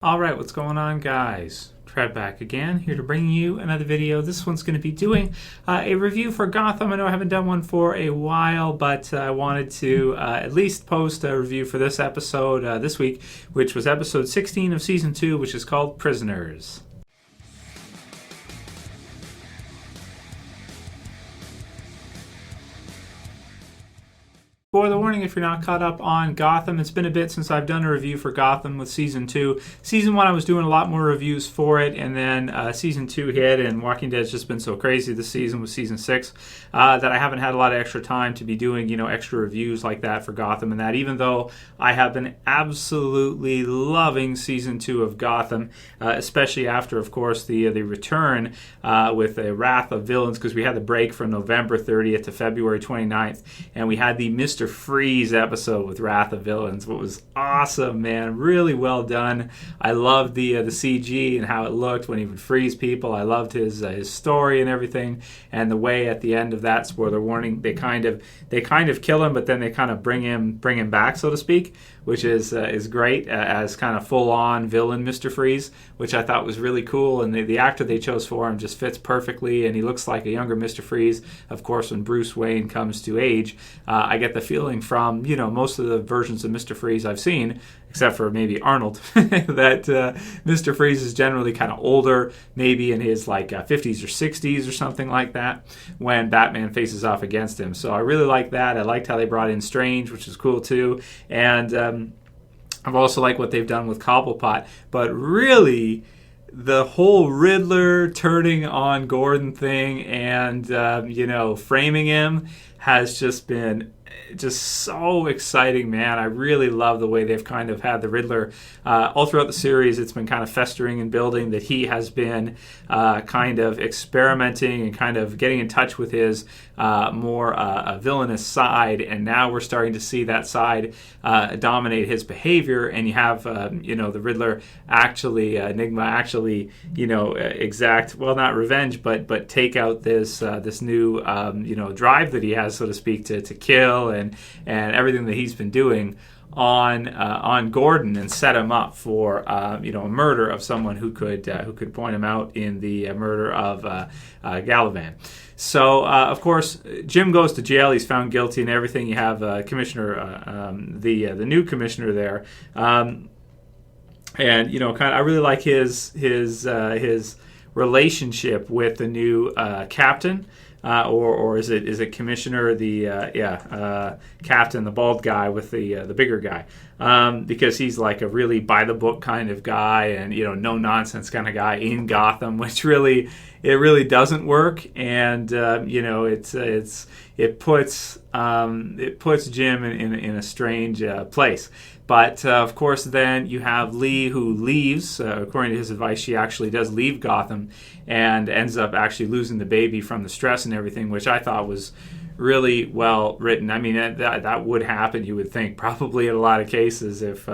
Alright, what's going on, guys? Trev back again, here to bring you another video. This one's going to be doing a review for Gotham. I know I haven't done one for a while, but I wanted to at least post a review for this episode this week, which was episode 16 of Season 2, which is called Prisoners. Spoiler warning if you're not caught up on Gotham. It's been a bit since I've done a review for Gotham with Season 2. Season 1 I was doing a lot more reviews for it, and then Season 2 hit, and Walking Dead's just been so crazy this season with Season 6 that I haven't had a lot of extra time to be doing, extra reviews like that for Gotham and that, even though I have been absolutely loving Season 2 of Gotham, especially after, of course, the return with a Wrath of Villains, because we had the break from November 30th to February 29th, and we had the Mr. Freeze episode with Wrath of Villains. What was awesome, man. Really well done. I loved the CG and how it looked when he would freeze people. I loved his story and everything, and the way at the end of that, spoiler warning, they kind of kill him, but then they kind of bring him back, so to speak, which is great as kind of full-on villain Mr. Freeze, which I thought was really cool, and the actor they chose for him just fits perfectly, and he looks like a younger Mr. Freeze. Of course, when Bruce Wayne comes to age, I get the feeling from most of the versions of Mr. Freeze I've seen, except for maybe Arnold, that Mr. Freeze is generally kind of older, maybe in his 50s or 60s or something like that, when Batman faces off against him. So I really like that. I liked how they brought in Strange, which is cool too, and I've also liked what they've done with Cobblepot, but really the whole Riddler turning on Gordon thing and framing him has just been so exciting, man. I really love the way they've kind of had the Riddler all throughout the series. It's been kind of festering and building that he has been kind of experimenting and kind of getting in touch with his more villainous side, and now we're starting to see that side dominate his behavior, and you have the Riddler Enigma actually exact, well, not revenge, but take out this new drive that he has, so to speak, to kill and everything that he's been doing on Gordon, and set him up for a murder of someone who could point him out in the murder of Galavan. So of course Jim goes to jail. He's found guilty and everything. You have Commissioner the new commissioner there, and I really like his relationship with the new captain. Or is it Commissioner, Captain, the bald guy with the bigger guy, because he's like a really by the book kind of guy, and no nonsense kind of guy in Gotham, which really doesn't work, and it puts Jim in a strange place. But, of course, then you have Lee, who leaves. According to his advice, she actually does leave Gotham and ends up actually losing the baby from the stress and everything, which I thought was really well written. I mean, that would happen, you would think, probably in a lot of cases if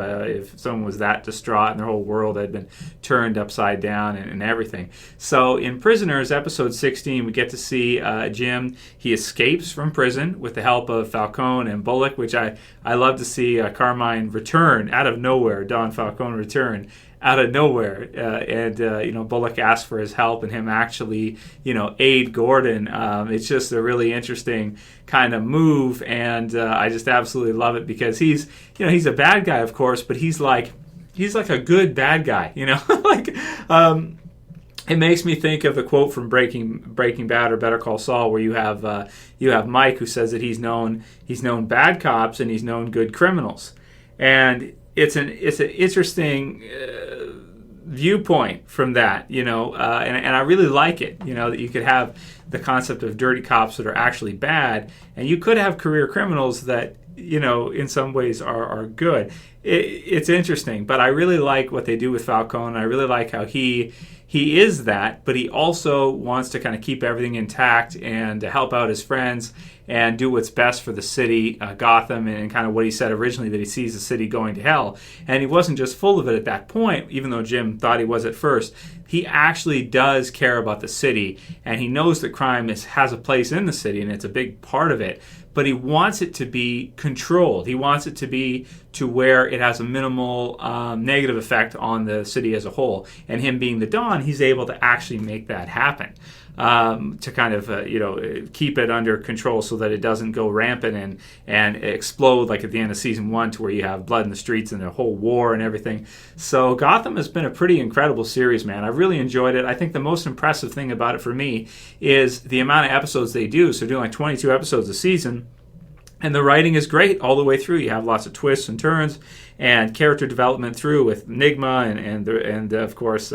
someone was that distraught and their whole world had been turned upside down and everything. So in Prisoners, episode 16, we get to see Jim. He escapes from prison with the help of Falcone and Bullock, which I love to see Carmine return out of nowhere, Don Falcone return out of nowhere, and Bullock asks for his help, and him actually aid Gordon. It's just a really interesting kind of move, and I just absolutely love it, because he's a bad guy, of course, but he's like a good bad guy, It makes me think of the quote from Breaking Bad or Better Call Saul, where you have Mike, who says that he's known bad cops and he's known good criminals, and it's an interesting viewpoint from that, and I really like it, that you could have the concept of dirty cops that are actually bad, and you could have career criminals that in some ways are good. It's interesting, but I really like what they do with Falcone. I really like how he is that, but he also wants to kind of keep everything intact and to help out his friends and do what's best for the city, Gotham, and kind of what he said originally, that he sees the city going to hell. And he wasn't just full of it at that point, even though Jim thought he was at first. He actually does care about the city, and he knows that crime has a place in the city, and it's a big part of it. But he wants it to be controlled. He wants it to be to where it has a minimal negative effect on the city as a whole. And him being the Don, he's able to actually make that happen. To kind of keep it under control so that it doesn't go rampant and explode like at the end of season 1 to where you have blood in the streets and a whole war and everything. So Gotham has been a pretty incredible series, man. I really enjoyed it. I think the most impressive thing about it for me is the amount of episodes they do. So they're doing like 22 episodes a season. And the writing is great all the way through. You have lots of twists and turns and character development through with Enigma and of course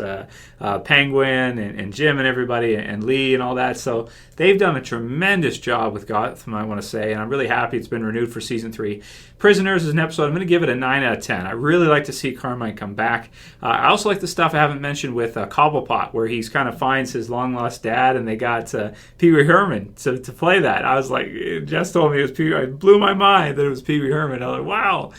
Penguin and Jim and everybody and Lee and all that. So they've done a tremendous job with Gotham, I want to say, and I'm really happy it's been renewed for season 3. Prisoners is an episode. I'm going to give it a 9 out of 10. I really like to see Carmine come back. I also like the stuff I haven't mentioned with Cobblepot, where he's kind of finds his long lost dad, and they got Pee Wee Herman to play that. I was like, Jess told me it was Pee Wee. It blew my mind that it was Pee Wee Herman. I was like, wow.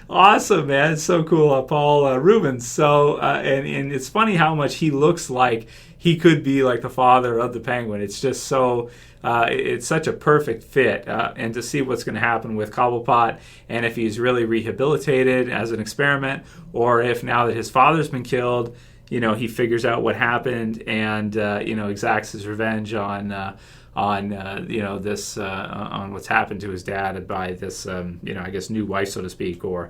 Awesome, man. It's so cool. Paul Rubens. So, and it's funny how much he looks like he could be like the father of the Penguin. It's just so, it's such a perfect fit. And to see what's going to happen with Cobblepot and if he's really rehabilitated as an experiment, or if now that his father's been killed, he figures out what happened and, exacts his revenge on what's happened to his dad by this, I guess new wife, so to speak, or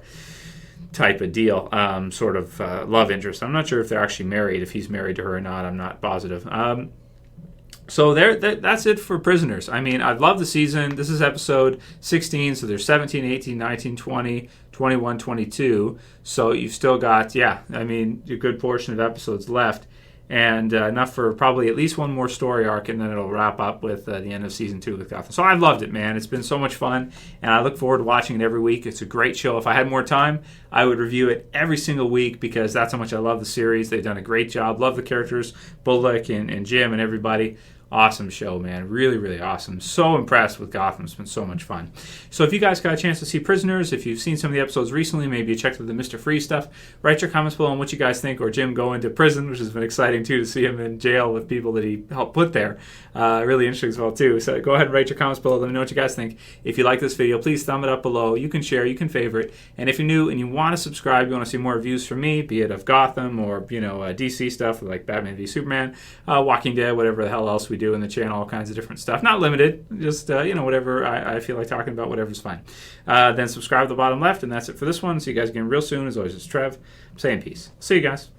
type of deal, sort of love interest. I'm not sure if they're actually married, if he's married to her or not. I'm not positive. So that's it for Prisoners. I mean, I've loved the season. This is episode 16, so there's 17, 18, 19, 20, 21, 22. So you've still got, a good portion of episodes left. And enough for probably at least one more story arc, and then it'll wrap up with the end of season 2 with Gotham. So I've loved it, man. It's been so much fun, and I look forward to watching it every week. It's a great show. If I had more time, I would review it every single week because that's how much I love the series. They've done a great job. Love the characters, Bullock and Jim and everybody. Awesome show, man. Really, really awesome. So impressed with Gotham. It's been so much fun. So if you guys got a chance to see Prisoners, if you've seen some of the episodes recently, maybe you checked out the Mr. Freeze stuff, write your comments below on what you guys think, or Jim going to prison, which has been exciting too, to see him in jail with people that he helped put there. Really interesting as well too. So go ahead and write your comments below. Let me know what you guys think. If you like this video, please thumb it up below. You can share, you can favorite. And if you're new and you want to subscribe, you want to see more reviews from me, be it of Gotham or DC stuff like Batman v Superman, Walking Dead, whatever the hell else we do in the channel, all kinds of different stuff. Not limited, just whatever I feel like talking about, whatever's fine. Then subscribe at the bottom left, and that's it for this one. See you guys again real soon. As always, it's Trev. I'm saying peace. See you guys.